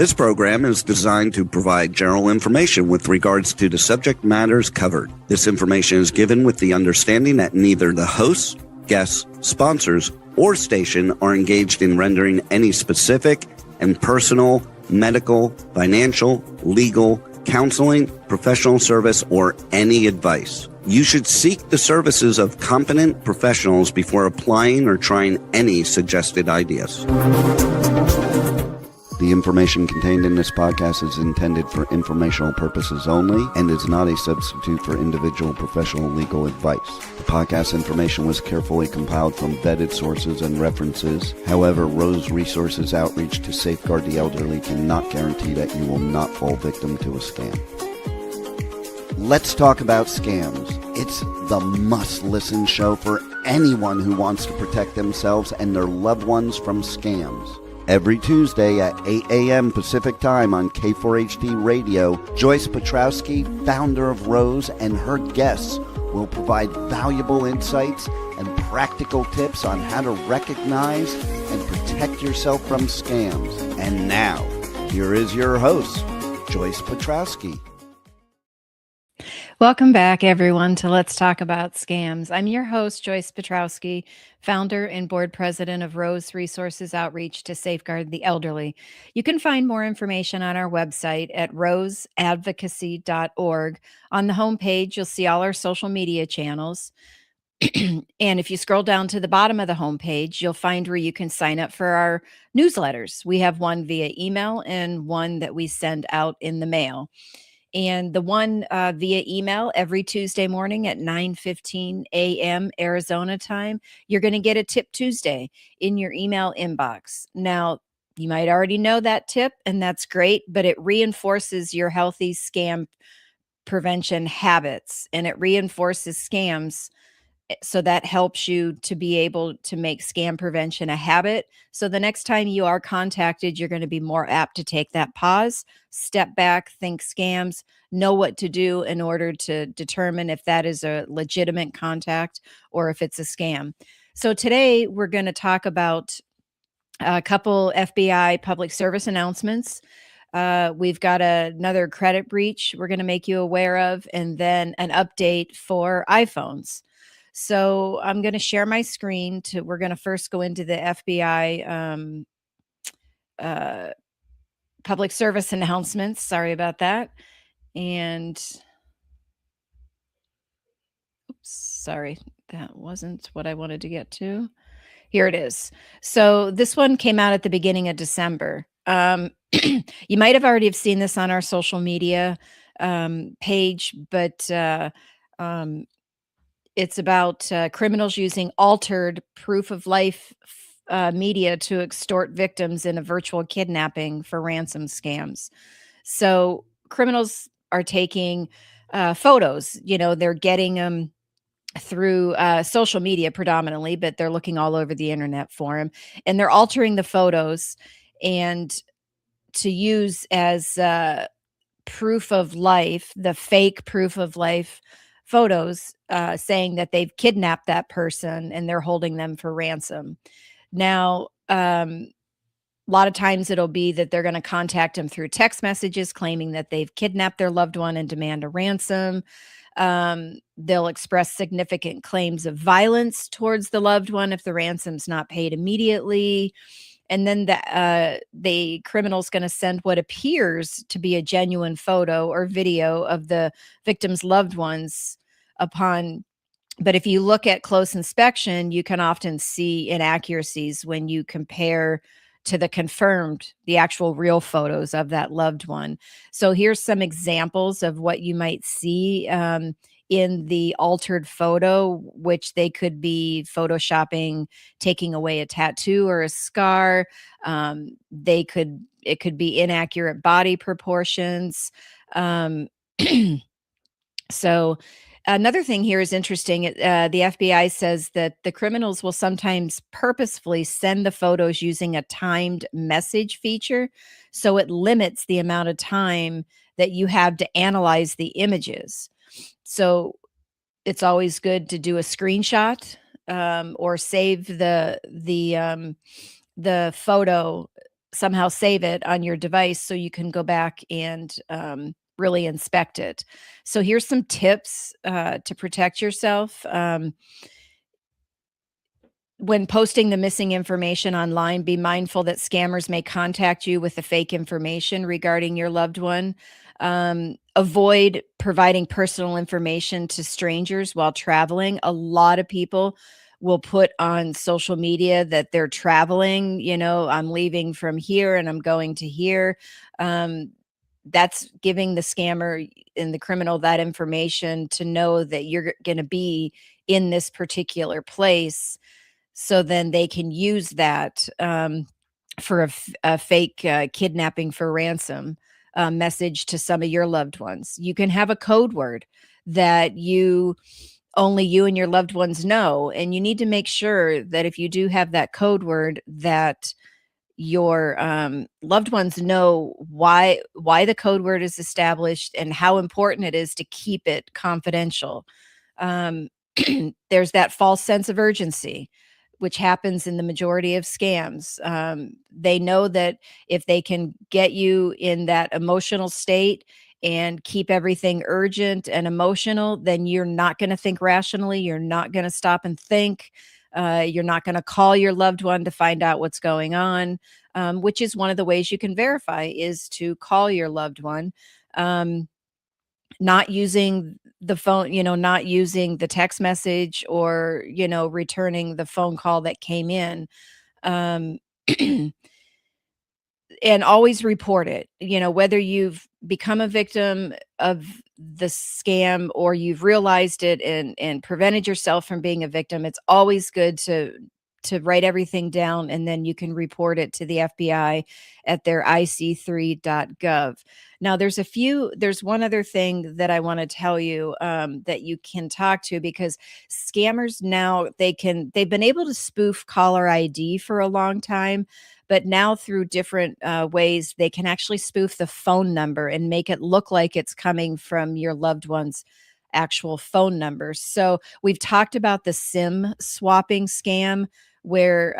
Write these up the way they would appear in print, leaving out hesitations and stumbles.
This program is designed to provide general information with regards to the subject matters covered. This information is given with the understanding that neither the hosts, guests, sponsors, or station are engaged in rendering any specific and personal, medical, financial, legal, counseling, professional service, or any advice. You should seek the services of competent professionals before applying or trying any suggested ideas. The information contained in this podcast is intended for informational purposes only and is not a substitute for individual professional legal advice. The podcast information was carefully compiled from vetted sources and references. However, Rose Resources Outreach to Safeguard the Elderly cannot guarantee that you will not fall victim to a scam. Let's talk about scams. It's the must-listen show for anyone who wants to protect themselves and their loved ones from scams. Every Tuesday at 8 a.m. Pacific Time on K4HD Radio, Joyce Petrowski, founder of Rose, and her guests will provide valuable insights and practical tips on how to recognize and protect yourself from scams. And now, here is your host, Joyce Petrowski. Welcome back, everyone, to Let's Talk About Scams. I'm your host, Joyce Petrowski, founder and board president of Rose Resources Outreach to Safeguard the Elderly. You can find more information on our website at roseadvocacy.org. On the homepage, you'll see all our social media channels. And if you scroll down to the bottom of the homepage, you'll find where you can sign up for our newsletters. We have one via email and one that we send out in the mail. And the one via email every Tuesday morning at 9:15 a.m. Arizona time, you're going to get a Tip Tuesday in your email inbox. Now, you might already know that tip, and that's great, but it reinforces your healthy scam prevention habits, and it reinforces scams. So that helps you to be able to make scam prevention a habit. So the next time you are contacted, you're going to be more apt to take that pause, step back, think scams, know what to do in order to determine if that is a legitimate contact or if it's a scam. So today we're going to talk about a couple FBI public service announcements. We've got another credit breach we're going to make you aware of, and then an update for iPhones. So I'm going to share my screen. We're going to first go into the FBI public service announcements. Sorry about that. And oops, sorry, that wasn't what I wanted to get to. Here it is. So this one came out at the beginning of December. You might have already have seen this on our social media page, but it's about criminals using altered proof of life media to extort victims in a virtual kidnapping for ransom scams. So criminals are taking photos, they're getting them through social media predominantly, but they're looking all over the internet for them, and they're altering the photos and to use as proof of life, the fake proof of life photos, saying that they've kidnapped that person and they're holding them for ransom. Now, a lot of times it'll be that they're going to contact them through text messages claiming that they've kidnapped their loved one and demand a ransom. They'll express significant claims of violence towards the loved one if the ransom's not paid immediately. And then the criminal's going to send what appears to be a genuine photo or video of the victim's loved ones but if you look at close inspection, you can often see inaccuracies when you compare to the actual real photos of that loved one. So here's some examples of what you might see in the altered photo, which they could be photoshopping, taking away a tattoo or a scar. It could be inaccurate body proportions. So another thing here is interesting. The FBI says that the criminals will sometimes purposefully send the photos using a timed message feature. So it limits the amount of time that you have to analyze the images. So it's always good to do a screenshot or save the photo somehow save it on your device so you can go back and really inspect it. So here's some tips to protect yourself. When posting the missing information online, be mindful that scammers may contact you with the fake information regarding your loved one. Avoid providing personal information to strangers while traveling. A lot of people will put on social media that they're traveling, I'm leaving from here and I'm going to here. Um, that's giving the scammer and the criminal that information to know that you're going to be in this particular place, so then they can use that for a fake kidnapping for ransom message to some of your loved ones. You can have a code word that only you and your loved ones know, and you need to make sure that if you do have that code word, that your loved ones know why the code word is established and how important it is to keep it confidential. um, there's that false sense of urgency, which happens in the majority of scams. They know that if they can get you in that emotional state and keep everything urgent and emotional, then you're not going to think rationally. You're not going to stop and think. You're not going to call your loved one to find out what's going on, which is one of the ways you can verify is to call your loved one. Not using the phone, not using the text message or, returning the phone call that came in. Um, and always report it, whether you've become a victim of the scam or you've realized it and prevented yourself from being a victim. It's always good to write everything down, and then you can report it to the FBI at their ic3.gov. Now there's one other thing that I want to tell you, that you can talk to, because scammers now, they've been able to spoof caller ID for a long time, but now through different ways, they can actually spoof the phone number and make it look like it's coming from your loved one's actual phone number. So we've talked about the SIM swapping scam, where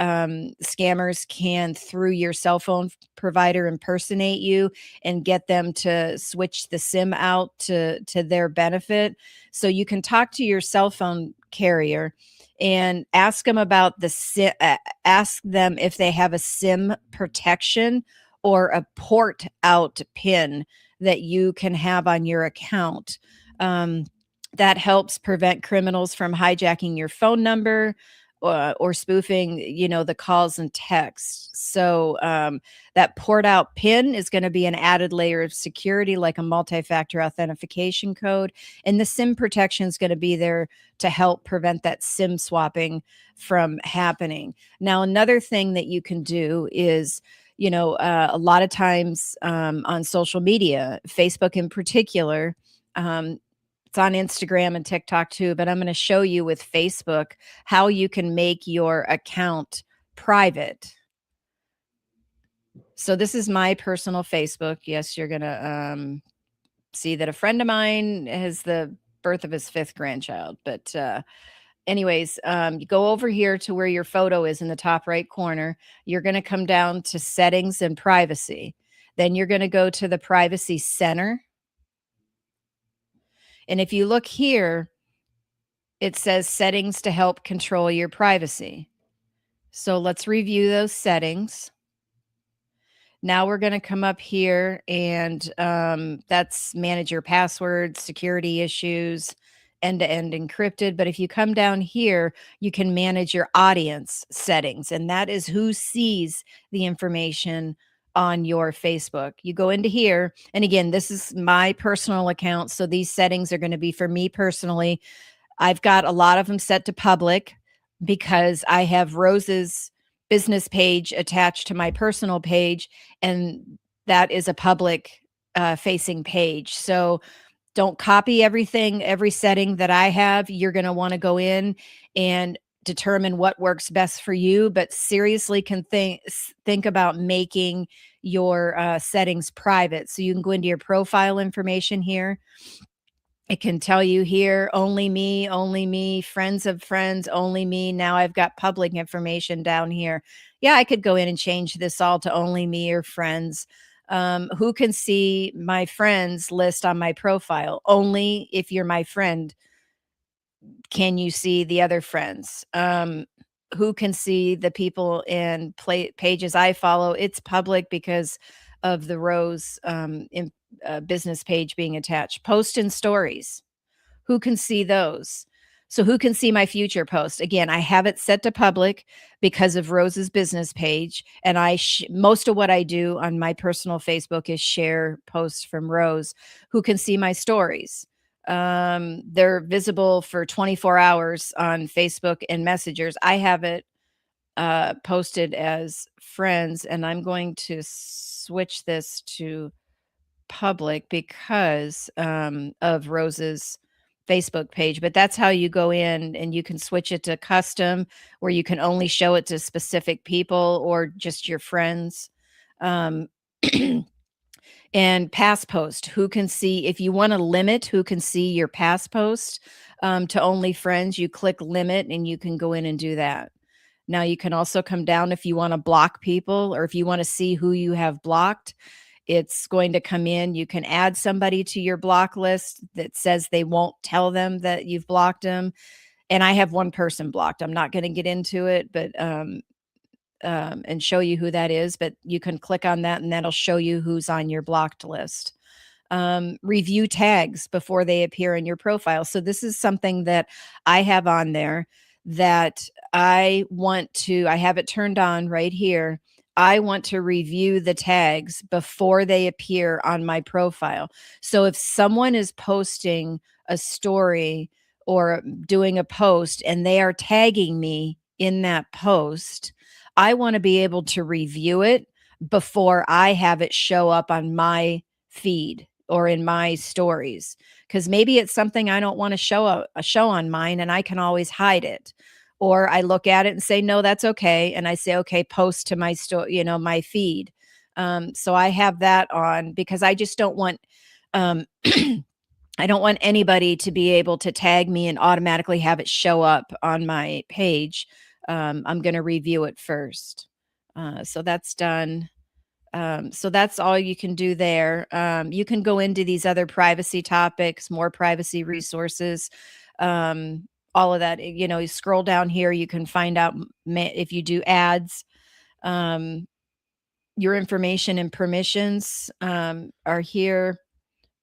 scammers can, through your cell phone provider, impersonate you and get them to switch the SIM out to their benefit. So you can talk to your cell phone carrier and ask them about ask them if they have a SIM protection or a port out pin that you can have on your account. That helps prevent criminals from hijacking your phone number or spoofing, the calls and texts. So that port out pin is going to be an added layer of security, like a multi-factor authentication code. And the SIM protection is going to be there to help prevent that SIM swapping from happening. Now, another thing that you can do is, a lot of times on social media, Facebook in particular, it's on Instagram and TikTok too, but I'm going to show you with Facebook how you can make your account private. So this is my personal Facebook. Yes, you're going to see that a friend of mine has the birth of his 5th grandchild. But anyways, you go over here to where your photo is in the top right corner. You're going to come down to settings and privacy. Then you're going to go to the privacy center. And if you look here, it says settings to help control your privacy. So let's review those settings. Now we're going to come up here and that's manage your passwords, security issues, end-to-end encrypted. But if you come down here, you can manage your audience settings, and that is who sees the information on your Facebook. You go into here, and again, this is my personal account, so these settings are going to be for me personally. I've got a lot of them set to public because I have Rose's business page attached to my personal page, and that is a public facing page. So don't copy everything, every setting that I have. You're going to want to go in and determine what works best for you, but seriously can think about making your settings private. So you can go into your profile information here, It can tell you here, only me, friends of friends, only me. Now I've got public information down here. Yeah, I could go in and change this all to only me or friends. Who can see my friends list on my profile? Only if you're my friend can you see the other friends. Who can see the people and pages I follow? It's public because of the Rose business page being attached. Post and stories, who can see those? So who can see my future post? Again, I have it set to public because of Rose's business page, and most of what I do on my personal Facebook is share posts from Rose. Who can see my stories? They're visible for 24 hours on Facebook and messengers. I have it posted as friends, and I'm going to switch this to public because of Rose's Facebook page. But that's how you go in, and you can switch it to custom, where you can only show it to specific people or just your friends. Um, and past post, who can see, if you want to limit who can see your past post to only friends, you click limit and you can go in and do that. Now you can also come down if you want to block people, or if you want to see who you have blocked. It's going to come in. You can add somebody to your block list that says they won't tell them that you've blocked them. And I have one person blocked. I'm not going to get into it, but and show you who that is. But you can click on that, and that'll show you who's on your blocked list. Review tags before they appear in your profile. So this is something that I have on there that I have it turned on right here. I want to review the tags before they appear on my profile. So if someone is posting a story or doing a post and they are tagging me in that post, I want to be able to review it before I have it show up on my feed or in my stories, because maybe it's something I don't want to show on mine, and I can always hide it. Or I look at it and say, no, that's okay. And I say, okay, post to my my feed. So I have that on because I just don't want, um, I don't want anybody to be able to tag me and automatically have it show up on my page. I'm going to review it first. So that's done. So that's all you can do there. You can go into these other privacy topics, more privacy resources, all of that. You scroll down here, you can find out if you do ads, your information and permissions are here.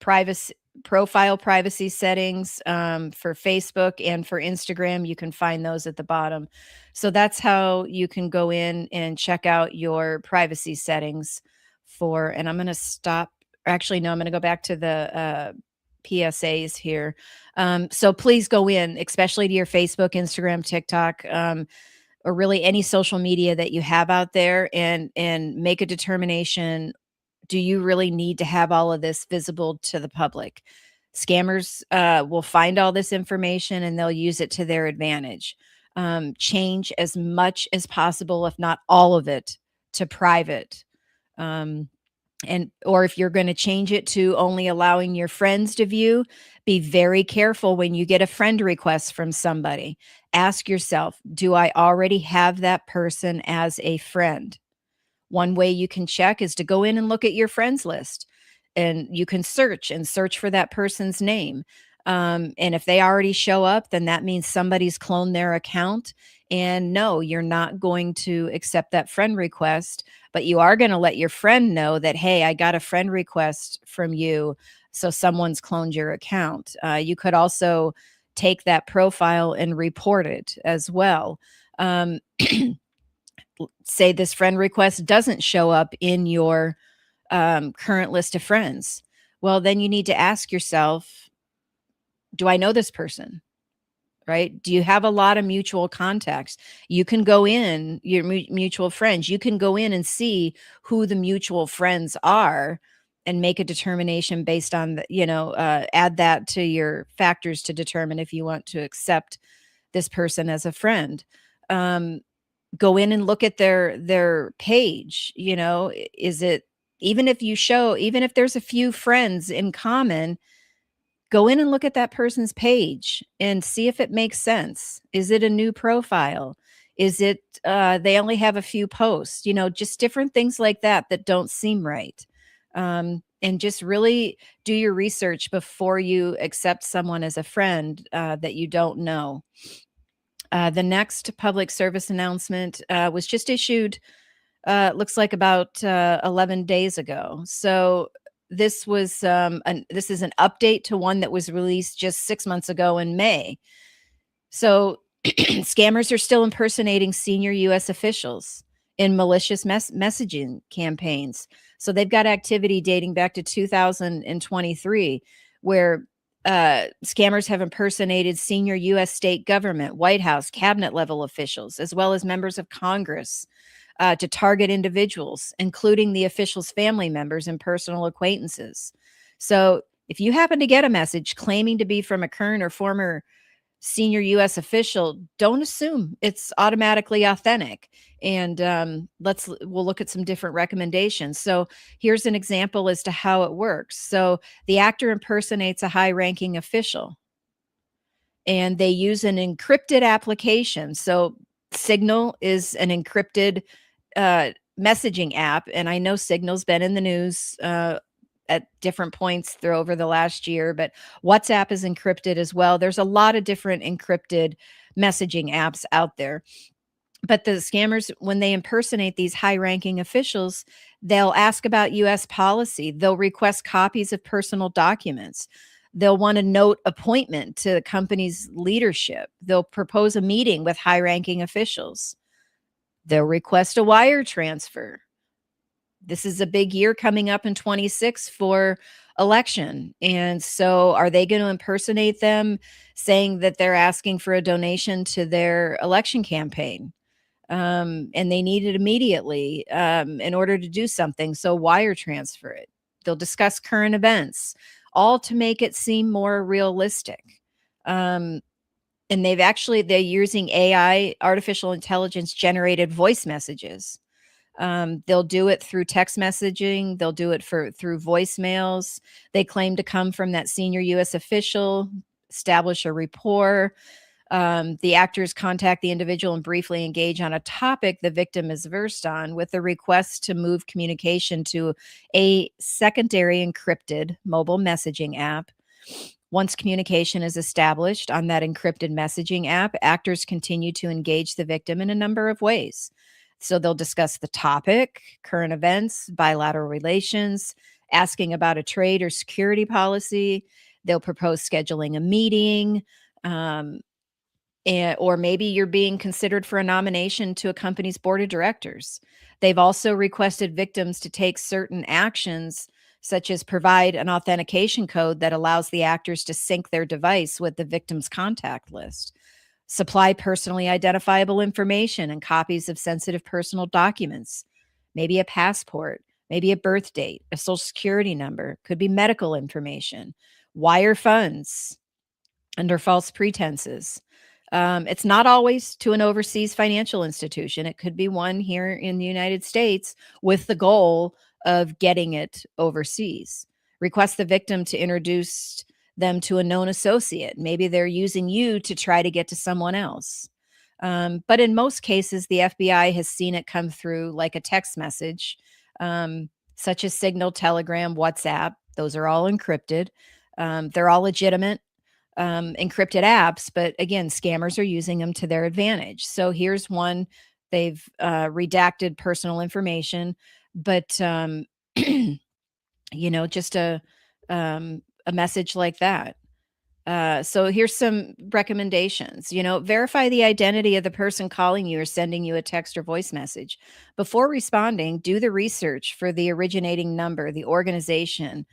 Privacy profile privacy settings for Facebook and for Instagram. You can find those at the bottom. So that's how you can go in and check out your privacy settings for, and I'm going to stop. Actually, no, I'm going to go back to the PSAs here. So please go in, especially to your Facebook, Instagram, TikTok, or really any social media that you have out there, and make a determination. Do you really need to have all of this visible to the public? Scammers will find all this information and they'll use it to their advantage. Change as much as possible, if not all of it, to private. Or if you're going to change it to only allowing your friends to view, be very careful when you get a friend request from somebody. Ask yourself, do I already have that person as a friend? One way you can check is to go in and look at your friends list, and you can search for that person's name. And if they already show up, then that means somebody's cloned their account. And no, you're not going to accept that friend request, but you are going to let your friend know that, hey, I got a friend request from you. So someone's cloned your account. You could also take that profile and report it as well. Say this friend request doesn't show up in your current list of friends. Well, then you need to ask yourself, do I know this person? Right? Do you have a lot of mutual contacts? You can go in, your mutual friends, you can go in and see who the mutual friends are and make a determination based on add that to your factors to determine if you want to accept this person as a friend. Go in and look at their page. Is it, even if there's a few friends in common, go in and look at that person's page and see if it makes sense. Is it a new profile? Is it they only have a few posts? Just different things like that that don't seem right. And just really do your research before you accept someone as a friend that you don't know. The next public service announcement was just issued, looks like about 11 days ago. So this is an update to one that was released just 6 months ago in May. So scammers are still impersonating senior U.S. officials in malicious messaging campaigns. So they've got activity dating back to 2023 where scammers have impersonated senior U.S. state government, White House, cabinet level officials, as well as members of Congress to target individuals, including the officials' family members and personal acquaintances. So if you happen to get a message claiming to be from a current or former senior U.S. official, don't assume it's automatically authentic. And we'll look at some different recommendations. So here's an example as to how it works. So the actor impersonates a high-ranking official, and they use an encrypted application. So Signal is an encrypted messaging app, and I know Signal's been in the news at different points through over the last year, but WhatsApp is encrypted as well. There's a lot of different encrypted messaging apps out there. But the scammers, when they impersonate these high-ranking officials, they'll ask about U.S. policy. They'll request copies of personal documents. They'll want to note appointment to the company's leadership. They'll propose a meeting with high-ranking officials. They'll request a wire transfer. This is a big year coming up in 26 for election. And so are they going to impersonate them saying that they're asking for a donation to their election campaign? And they need it immediately in order to do something. So wire transfer it. They'll discuss current events, all to make it seem more realistic. And they're using AI, artificial intelligence generated voice messages. They'll do it through text messaging. They'll do it through voicemails. They claim to come from that senior U.S. official, establish a rapport. The actors contact the individual and briefly engage on a topic the victim is versed on, with a request to move communication to a secondary encrypted mobile messaging app. Once communication is established on that encrypted messaging app, actors continue to engage the victim in a number of ways. So they'll discuss the topic, current events, bilateral relations, asking about a trade or security policy. They'll propose scheduling a meeting, or maybe you're being considered for a nomination to a company's board of directors. They've also requested victims to take certain actions, such as provide an authentication code that allows the actors to sync their device with the victim's contact list, supply personally identifiable information and copies of sensitive personal documents, maybe a passport, maybe a birth date, a social security number, could be medical information, wire funds under false pretenses. It's not always to an overseas financial institution. It could be one here in the United States with the goal of getting it overseas. Request the victim to introduce them to a known associate. Maybe they're using you to try to get to someone else. But in most cases, the FBI has seen it come through like a text message, such as Signal, Telegram, WhatsApp. Those are all encrypted. They're all legitimate encrypted apps, but again, scammers are using them to their advantage. So here's one. They've redacted personal information, but just a message like that. So here's some recommendations. Verify the identity of the person calling you or sending you a text or voice message. Before responding, do the research for the originating number, the organization.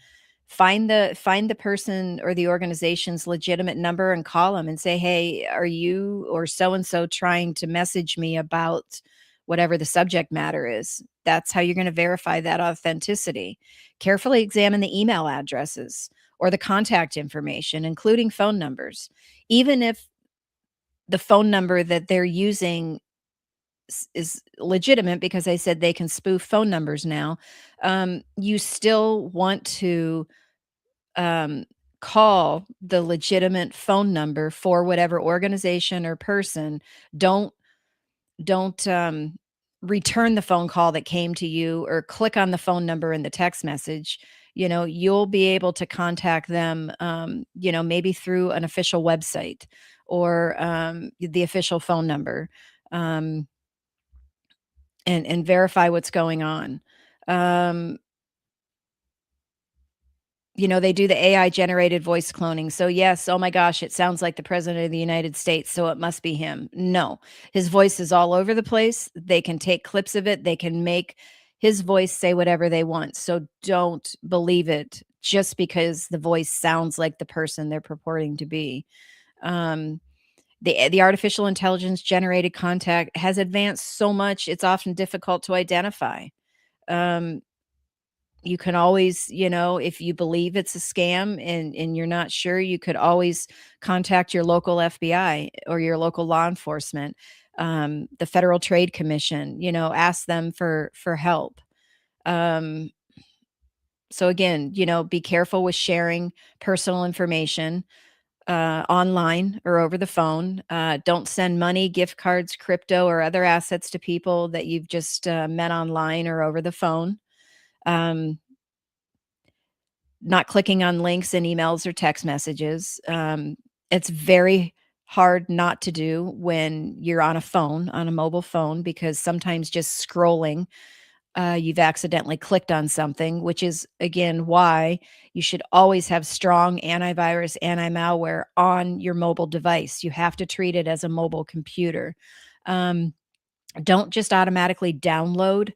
Find the person or the organization's legitimate number and call them and say, hey, are you or so-and-so trying to message me about whatever the subject matter is? That's how you're going to verify that authenticity. Carefully examine the email addresses or the contact information, including phone numbers. Even if the phone number that they're using is legitimate, because I said they can spoof phone numbers now, you still want to call the legitimate phone number for whatever organization or person. Don't return the phone call that came to you or click on the phone number in the text message. You'll be able to contact them, maybe through an official website or the official phone number, um, and verify what's going on. Um, they do the AI generated voice cloning. So, yes, oh my gosh, it sounds like the president of the United States, so it must be him. No, his voice is all over the place. They can take clips of it, they can make his voice say whatever they want. So, don't believe it just because the voice sounds like the person they're purporting to be. Um, the artificial intelligence generated contact has advanced so much, it's often difficult to identify. Um, you can always, if you believe it's a scam and you're not sure, you could always contact your local FBI or your local law enforcement, the Federal Trade Commission, ask them for help. Um, so again, be careful with sharing personal information online or over the phone. Don't send money, gift cards, crypto, or other assets to people that you've just met online or over the phone. Um, Not clicking on links in emails or text messages. It's very hard not to do when you're on a phone, on a mobile phone, because sometimes just scrolling, you've accidentally clicked on something, which is, again, why you should always have strong antivirus, anti-malware on your mobile device. You have to treat it as a mobile computer. Um, don't just automatically download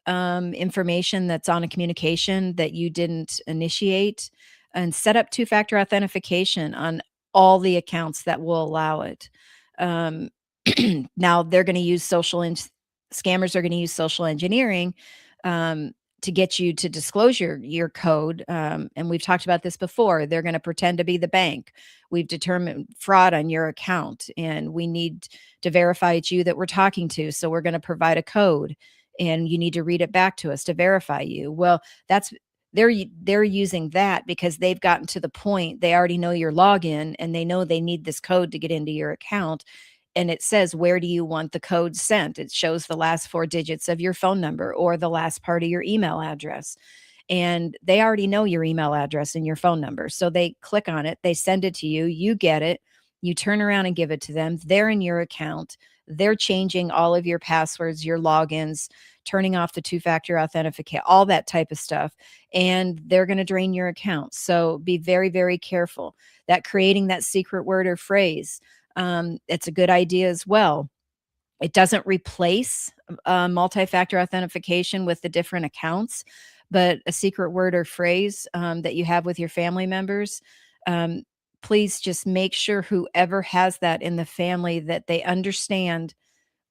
information that's on a communication that you didn't initiate, and set up two-factor authentication on all the accounts that will allow it. Um, Now they're going to use scammers are going to use social engineering um, to get you to disclose your code. And we've talked about this before. They're going to pretend to be the bank. We've determined fraud on your account, and we need to verify it's you that we're talking to. So we're going to provide a code, and you need to read it back to us to verify you. Well, that's they're using that because they've gotten to the point they already know your login and they know they need this code to get into your account. And it says, where do you want the code sent? It shows the last four digits of your phone number or the last part of your email address. And they already know your email address and your phone number. So they click on it, they send it to you, you get it, you turn around and give it to them. They're in your account. They're changing all of your passwords, your logins, turning off the two-factor authentication, all that type of stuff. And they're going to drain your account. So be very, very careful. That creating that secret word or phrase, it's a good idea as well. It doesn't replace multi-factor authentication with the different accounts, but a secret word or phrase that you have with your family members, um, please just make sure whoever has that in the family that they understand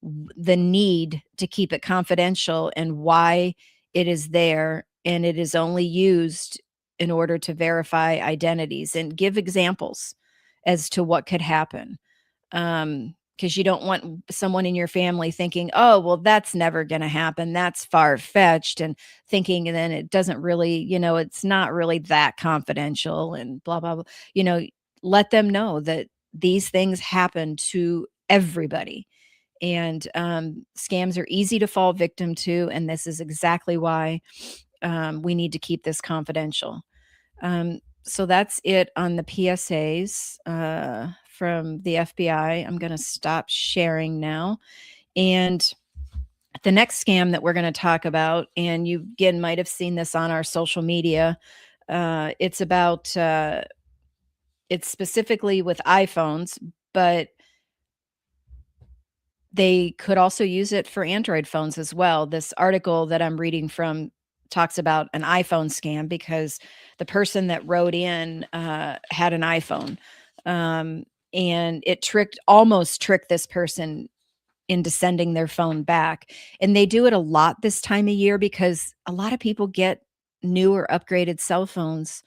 the need to keep it confidential and why it is there, and it is only used in order to verify identities, and give examples as to what could happen. Because you don't want someone in your family thinking, "Oh, well, that's never gonna happen. That's far-fetched," and thinking, and then it doesn't really, it's not really that confidential and blah, blah, blah. You know, let them know that these things happen to everybody, and scams are easy to fall victim to, and this is exactly why we need to keep this confidential. So that's it on the PSAs from the FBI. I'm going to stop sharing now. And the next scam that we're going to talk about, and you again might have seen this on our social media, it's about, it's specifically with iPhones, but they could also use it for Android phones as well. This article that I'm reading from talks about an iPhone scam because the person that wrote in had an iPhone, um, and it almost tricked this person into sending their phone back. And they do it a lot this time of year because a lot of people get new or upgraded cell phones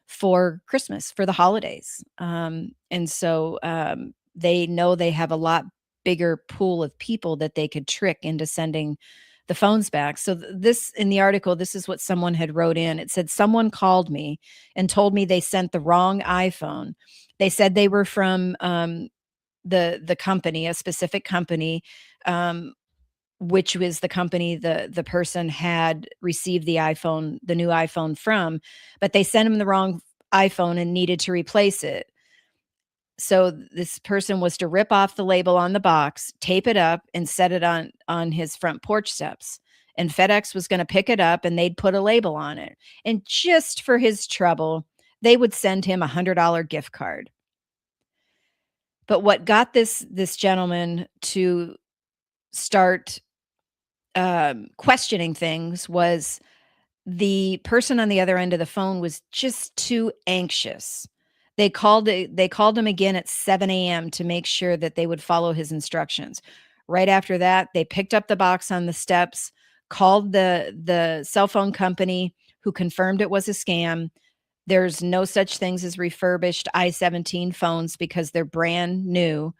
for Christmas, for the holidays. And so they know they have a lot bigger pool of people that they could trick into sending the phones back. So this in the article, this is what someone had wrote in. It said someone called me and told me they sent the wrong iPhone. They said they were from the company, a specific company, um, which was the company the person had received the new iPhone from, but they sent him the wrong iPhone and needed to replace it. So this person was to rip off the label on the box, tape it up, and set it on his front porch steps. And FedEx was going to pick it up and they'd put a label on it. And just for his trouble, they would send him $100 gift card. But what got this gentleman to start questioning things was the person on the other end of the phone was just too anxious. They called him again at 7 a.m. to make sure that they would follow his instructions. Right after that, they picked up the box on the steps, called the cell phone company who confirmed it was a scam. There's no such things as refurbished i17 phones because they're brand new.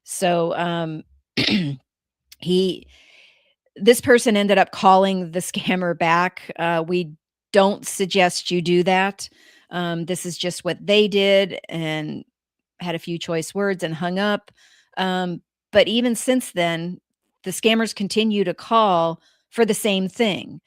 So he this person ended up calling the scammer back. We don't suggest you do that. This is just what they did, and had a few choice words and hung up. But even since then, the scammers continue to call for the same thing.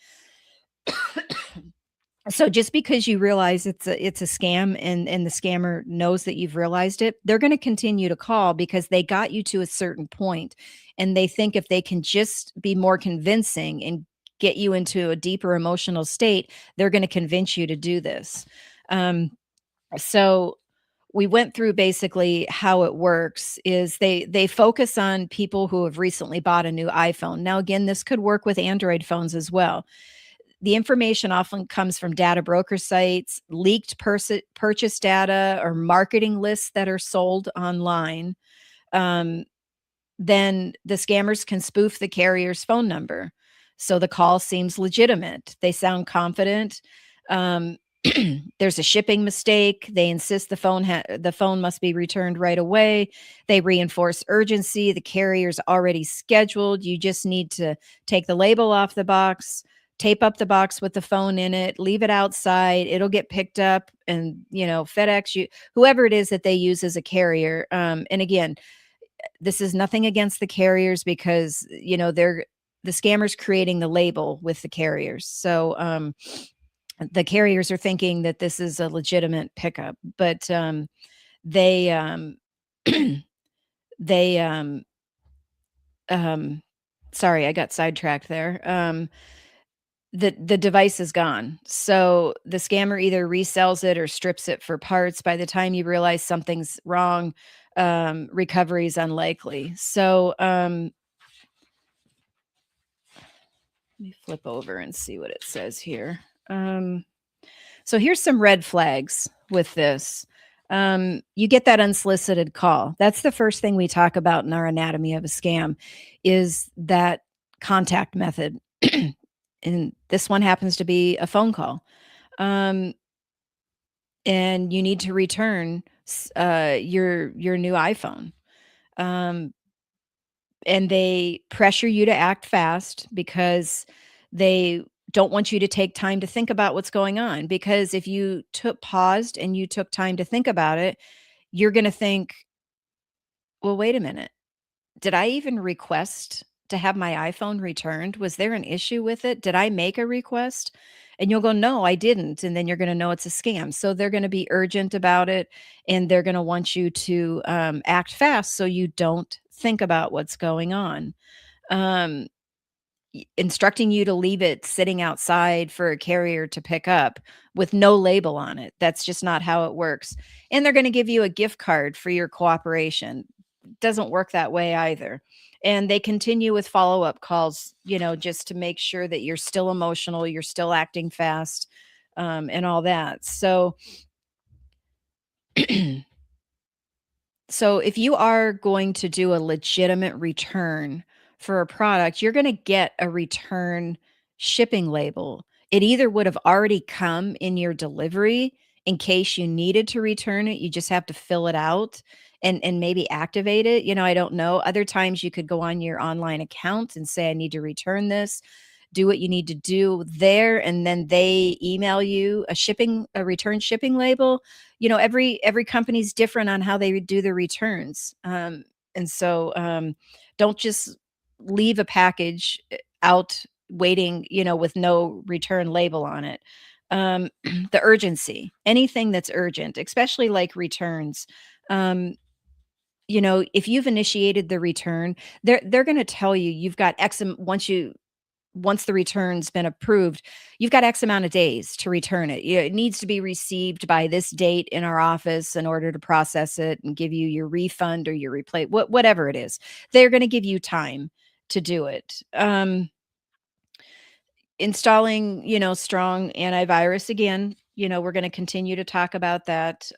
So just because you realize it's a scam and the scammer knows that you've realized it, they're going to continue to call because they got you to a certain point, and they think if they can just be more convincing and get you into a deeper emotional state, they're going to convince you to do this. So we went through basically how it works is they focus on people who have recently bought a new iPhone. Now again, this could work with Android phones as well. The information often comes from data broker sites, leaked purchase data, or marketing lists that are sold online. Um, then the scammers can spoof the carrier's phone number. So the call seems legitimate. They sound confident. Um, there's a shipping mistake. They insist the phone must be returned right away. They reinforce urgency. The carrier's already scheduled. You just need to take the label off the box, tape up the box with the phone in it, leave it outside. It'll get picked up, and FedEx, whoever it is that they use as a carrier. And again, this is nothing against the carriers because they're the scammers creating the label with the carriers. So the carriers are thinking that this is a legitimate pickup, but they they sorry, I got sidetracked there. The device is gone. So the scammer either resells it or strips it for parts. By the time you realize something's wrong, recovery is unlikely. So let me flip over and see what it says here. So here's some red flags with this. You get that unsolicited call. That's the first thing we talk about in our anatomy of a scam is that contact method. And this one happens to be a phone call. And you need to return your new iPhone. And they pressure you to act fast because they don't want you to take time to think about what's going on. Because if you paused and you took time to think about it, you're going to think, well, wait a minute. Did I even request to have my iPhone returned? Was there an issue with it? Did I make a request? And you'll go, no, I didn't. And then you're going to know it's a scam. So they're going to be urgent about it, and they're going to want you to act fast so you don't think about what's going on. Instructing you to leave it sitting outside for a carrier to pick up with no label on it. That's just not how it works. And they're going to give you a gift card for your cooperation. Doesn't work that way either. And they continue with follow-up calls, just to make sure that you're still emotional, you're still acting fast, and all that. So so if you are going to do a legitimate return for a product, you're going to get a return shipping label. It either would have already come in your delivery in case you needed to return it. You just have to fill it out and maybe activate it. I don't know. Other times you could go on your online account and say, I need to return this. Do what you need to do there, and then they email you a return shipping label. Every company's different on how they do their returns. And so don't just leave a package out waiting, with no return label on it. The urgency, anything that's urgent, especially like returns. Um, if you've initiated the return, they're going to tell you you've got once the return's been approved, you've got X amount of days to return it. It needs to be received by this date in our office in order to process it and give you your refund or your whatever it is. They're going to give you time to do it. Installing, strong antivirus again. We're going to continue to talk about that.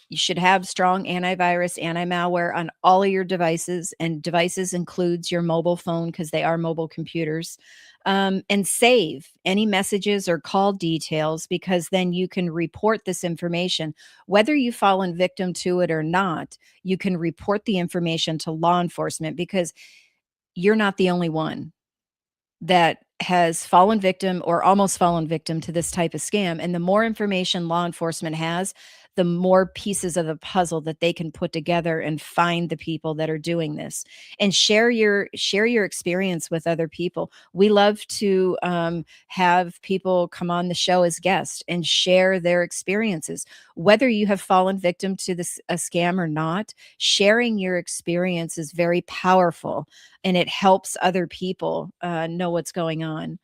You should have strong antivirus, anti-malware on all of your devices, and devices includes your mobile phone because they are mobile computers. And save any messages or call details, because then you can report this information. Whether you've fallen victim to it or not, you can report the information to law enforcement, because you're not the only one that has fallen victim or almost fallen victim to this type of scam. And the more information law enforcement has, the more pieces of the puzzle that they can put together and find the people that are doing this, and share your experience with other people. We love to have people come on the show as guests and share their experiences, whether you have fallen victim to a scam or not. Sharing your experience is very powerful, and it helps other people know what's going on.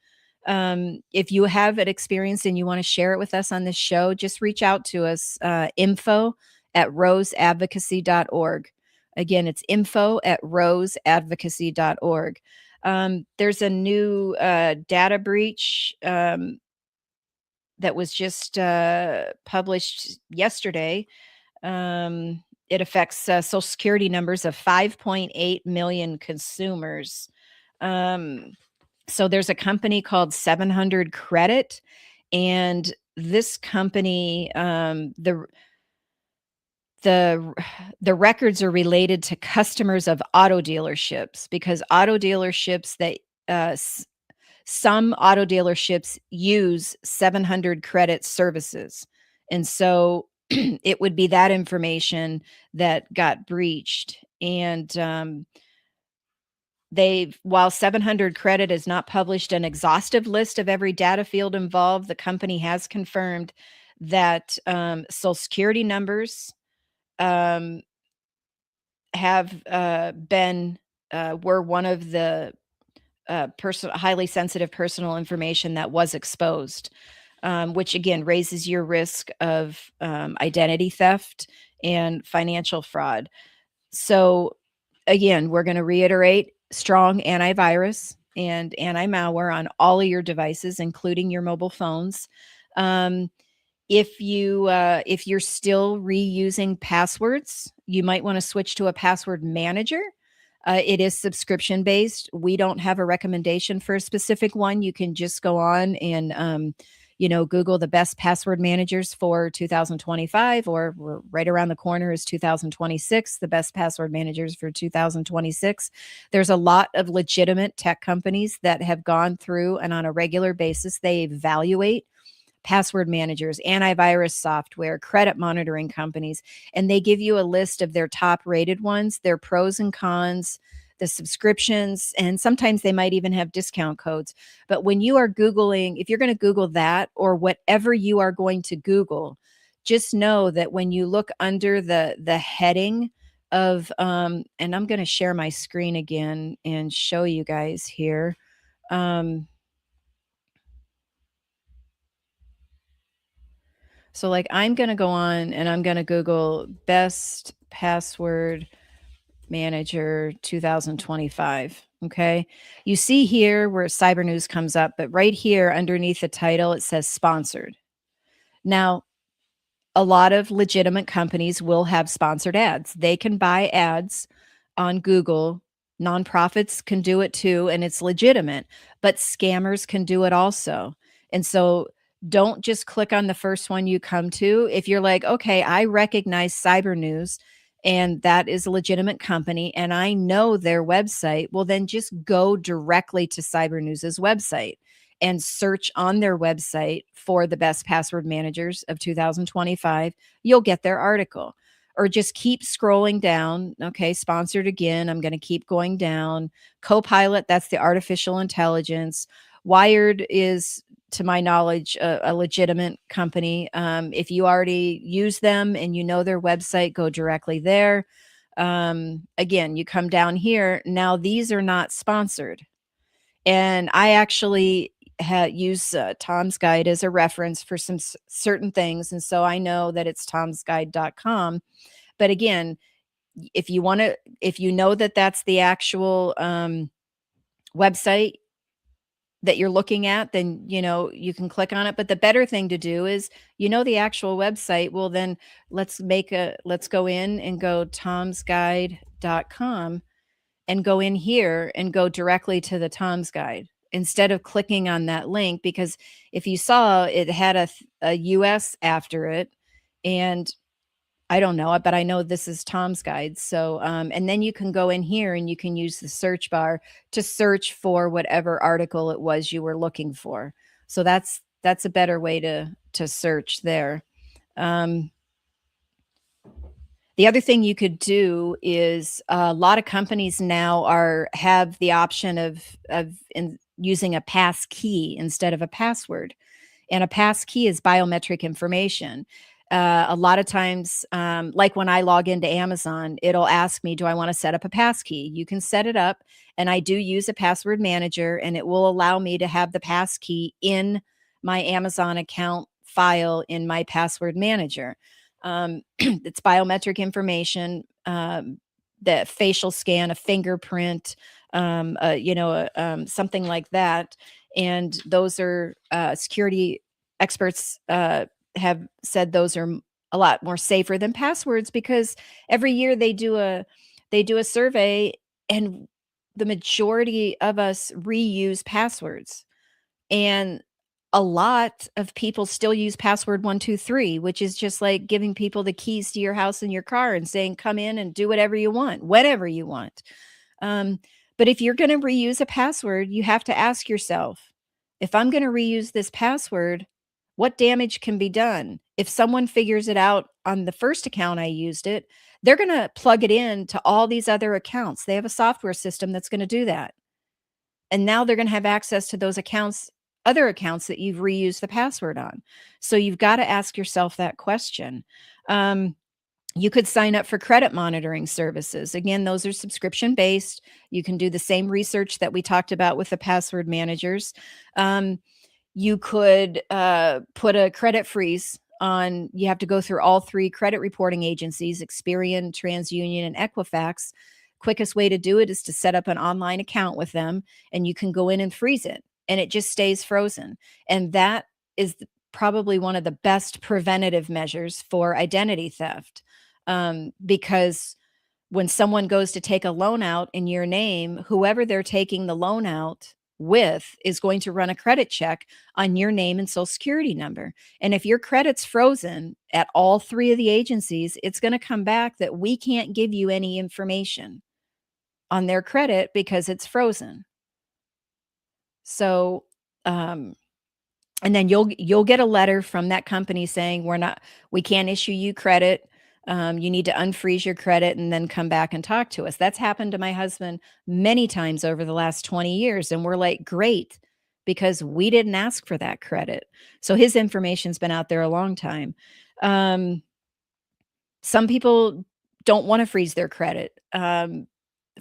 If you have an experience and you want to share it with us on this show, just reach out to us, info@roseadvocacy.org. Again, it's info@roseadvocacy.org. There's a new data breach that was just published yesterday. It affects Social Security numbers of 5.8 million consumers. So there's a company called 700 Credit, and this company, the the records are related to customers of auto dealerships, because auto dealerships that some auto dealerships use 700 Credit services, and so it would be that information that got breached. And while 700 Credit has not published an exhaustive list of every data field involved, the company has confirmed that Social Security numbers um, have been were one of the highly sensitive personal information that was exposed, which again raises your risk of identity theft and financial fraud. So again, we're going to reiterate strong antivirus and anti-malware on all of your devices, including your mobile phones. Um, if you're still reusing passwords, you might want to switch to a password manager. It is subscription based. We don't have a recommendation for a specific one. You can just go on and Google the best password managers for 2025, or we're right around the corner is 2026, the best password managers for 2026. There's a lot of legitimate tech companies that have gone through, and on a regular basis, they evaluate password managers, antivirus software, credit monitoring companies, and they give you a list of their top rated ones, their pros and cons, the subscriptions, and sometimes they might even have discount codes. But when you are Googling, if you're going to Google that or whatever you are going to Google, just know that when you look under the heading of and I'm going to share my screen again and show you guys here. So like I'm going to go on and I'm going to Google best password manager 2025. Okay. You see here where cyber news comes up, but right here underneath the title, it says sponsored. Now, a lot of legitimate companies will have sponsored ads. They can buy ads on Google. Nonprofits can do it too, and it's legitimate, but scammers can do it also. And so don't just click on the first one you come to. If you're like, okay, I recognize cyber news, and that is a legitimate company, and I know their website, well, then just go directly to Cyber News's website and search on their website for the best password managers of 2025. You'll get their article. Or just keep scrolling down. Okay, sponsored again. I'm going to keep going down. Copilot, that's the artificial intelligence. Wired is, to my knowledge, a legitimate company. If you already use them and you know their website, go directly there. Again, you come down here. Now, these are not sponsored. And I actually use Tom's Guide as a reference for some certain things. And so I know that it's tomsguide.com. But again, if you want to, if you know that that's the actual website that you're looking at, then, you can click on it. But the better thing to do is, the actual website. Well, then let's go in and go tomsguide.com and go in here and go directly to the Tom's Guide instead of clicking on that link, because if you saw, it had a US after it, and I don't know it, but I know this is Tom's Guide. So, and then you can go in here and you can use the search bar to search for whatever article it was you were looking for. So that's a better way to search there. The other thing you could do is, a lot of companies now have the option of using a pass key instead of a password. And a pass key is biometric information. A lot of times, like when I log into Amazon, it'll ask me, do I want to set up a pass key? You can set it up, and I do use a password manager, and it will allow me to have the pass key in my Amazon account file in my password manager. It's biometric information, the facial scan, a fingerprint, something like that. And those are security experts have said those are a lot more safer than passwords, because every year they do a survey, and the majority of us reuse passwords. And a lot of people still use password 123, which is just like giving people the keys to your house and your car and saying, come in and do whatever you want, whatever you want. But if you're going to reuse a password, you have to ask yourself, if I'm going to reuse this password, what damage can be done? If someone figures it out on the first account I used it, they're going to plug it in to all these other accounts. They have a software system that's going to do that. And now they're going to have access to those accounts, other accounts that you've reused the password on. So you've got to ask yourself that question. You could sign up for credit monitoring services. Again, those are subscription based. You can do the same research that we talked about with the password managers. You could put a credit freeze on. You have to go through all three credit reporting agencies, Experian, TransUnion, and Equifax. Quickest way to do it is to set up an online account with them, and you can go in and freeze it, and it just stays frozen. And that is probably one of the best preventative measures for identity theft, because when someone goes to take a loan out in your name, whoever they're taking the loan out with is going to run a credit check on your name and social security number. And if your credit's frozen at all three of the agencies, it's going to come back that we can't give you any information on their credit because it's frozen. So, and then you'll get a letter from that company saying, we can't issue you credit. You need to unfreeze your credit and then come back and talk to us. That's happened to my husband many times over the last 20 years. And we're like, great, because we didn't ask for that credit. So his information's been out there a long time. Some people don't want to freeze their credit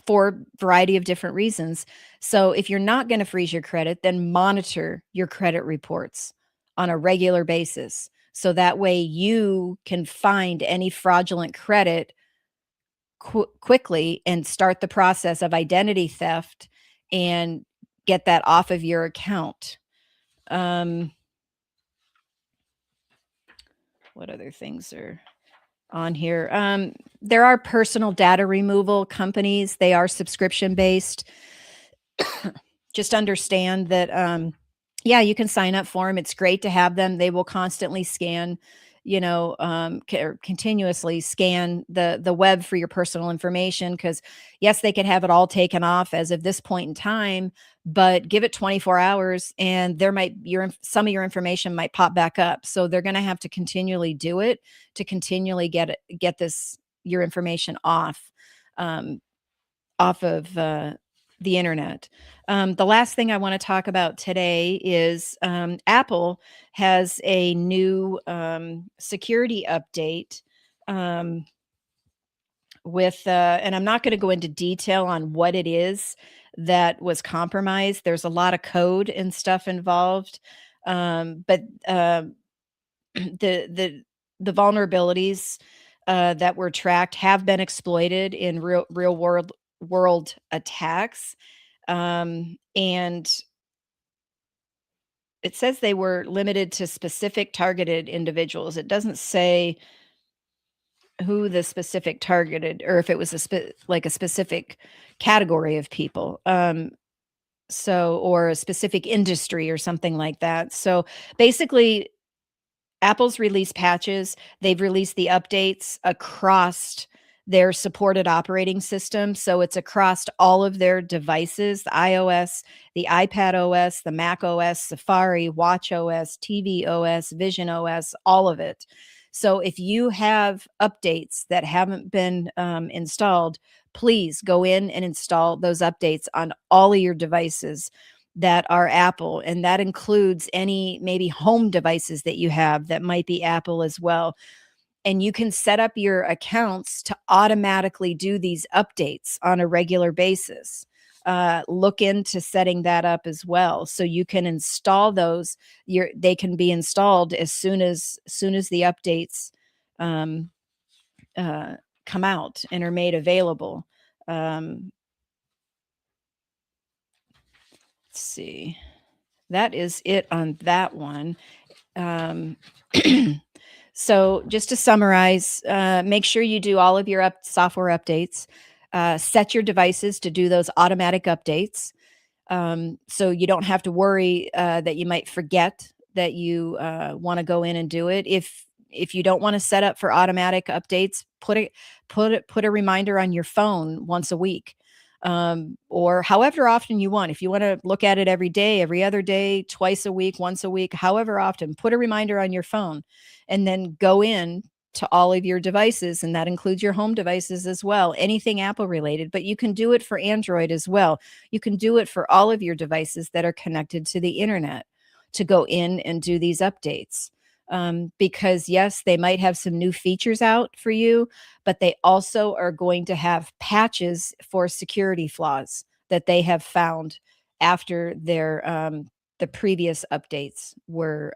for a variety of different reasons. So if you're not going to freeze your credit, then monitor your credit reports on a regular basis. So that way you can find any fraudulent credit quickly and start the process of identity theft and get that off of your account. What other things are on here? There are personal data removal companies. They are subscription based. Just understand that, yeah, you can sign up for them. It's great to have them. They will constantly scan continuously scan the web for your personal information, because yes, they can have it all taken off as of this point in time, but give it 24 hours and some of your information might pop back up. So they're going to have to continually do it to continually get your information um, off of the internet. The last thing I want to talk about today is Apple has a new security update um, and I'm not going to go into detail on what it is that was compromised. There's a lot of code and stuff involved, but the vulnerabilities that were tracked have been exploited in real world attacks, and it says they were limited to specific targeted individuals. It doesn't say who the specific targeted, or if it was like a specific category of people. Or a specific industry or something like that. So basically, Apple's released patches. They've released the updates across their supported operating system. So it's across all of their devices, the iOS, the iPad OS, the Mac OS, Safari, Watch OS, TV OS, Vision OS, all of it. So if you have updates that haven't been installed, please go in and install those updates on all of your devices that are Apple, and that includes any maybe home devices that you have that might be Apple as well. And you can set up your accounts to automatically do these updates on a regular basis. Look into setting that up as well, so you can install those. They can be installed as soon as the updates um, come out and are made available. Let's see. That is it on that one. Um, so just to summarize, make sure you do all of your software updates. Set your devices to do those automatic updates, so you don't have to worry that you might forget that you want to go in and do it. If you don't want to set up for automatic updates, put a reminder on your phone once a week, or however often you want. If you want to look at it every day, every other day, twice a week, once a week, however often, put a reminder on your phone, and then go in to all of your devices, and that includes your home devices as well, anything Apple related. But you can do it for Android as well. You can do it for all of your devices that are connected to the internet, to go in and do these updates. Because yes, they might have some new features out for you, but they also are going to have patches for security flaws that they have found after the previous updates were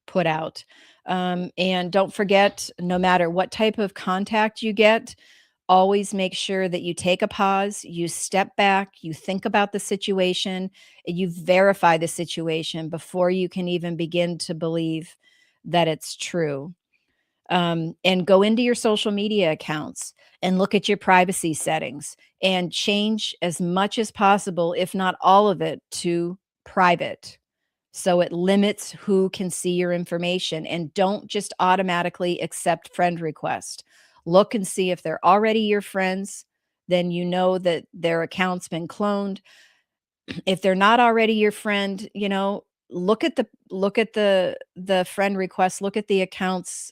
put out. And don't forget, no matter what type of contact you get, always make sure that you take a pause, you step back, you think about the situation, and you verify the situation before you can even begin to believe that it's true. And go into your social media accounts and look at your privacy settings and change as much as possible, if not all of it, to private. So it limits who can see your information. And don't just automatically accept friend requests. Look and see if they're already your friends, then you know that their account's been cloned. If they're not already your friend, look at the friend request, look at the account's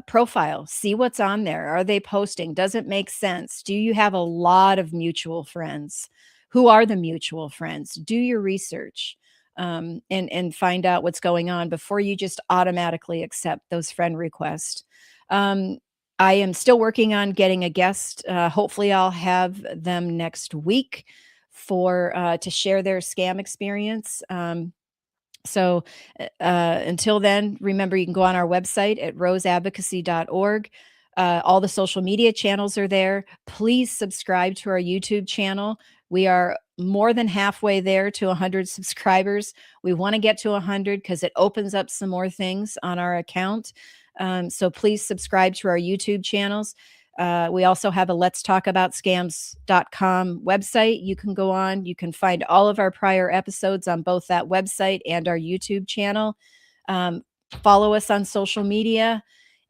profile, see what's on there. Are they posting? Does it make sense? Do you have a lot of mutual friends? Who are the mutual friends? Do your research, and find out what's going on before you just automatically accept those friend requests. I am still working on getting a guest. Hopefully, I'll have them next week to share their scam experience. So until then, remember, you can go on our website at roseadvocacy.org. All the social media channels are there. Please subscribe to our YouTube channel. We are more than halfway there to 100 subscribers. We want to get to 100 because it opens up some more things on our account. So please subscribe to our YouTube channels. We also have a letstalkaboutscams.com website. You can go on, you can find all of our prior episodes on both that website and our YouTube channel. follow us on social media,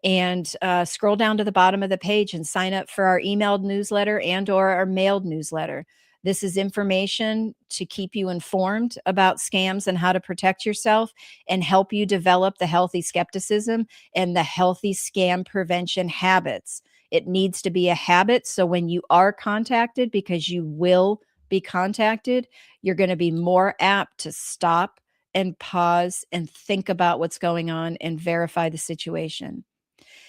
and scroll down to the bottom of the page and sign up for our emailed newsletter and or our mailed newsletter. This is information to keep you informed about scams and how to protect yourself and help you develop the healthy skepticism and the healthy scam prevention habits. It needs to be a habit. So when you are contacted, because you will be contacted, you're going to be more apt to stop and pause and think about what's going on and verify the situation.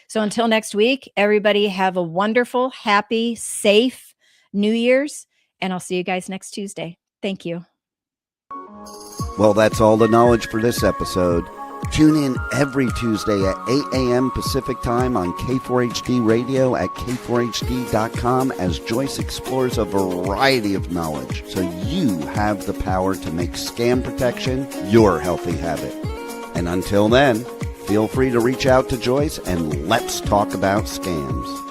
So until next week, everybody have a wonderful, happy, safe New Year's, and I'll see you guys next Tuesday. Thank you. Well, that's all the knowledge for this episode. Tune in every Tuesday at 8 a.m. Pacific Time on K4HD Radio at k4hd.com as Joyce explores a variety of knowledge so you have the power to make scam protection your healthy habit. And until then, feel free to reach out to Joyce and let's talk about scams.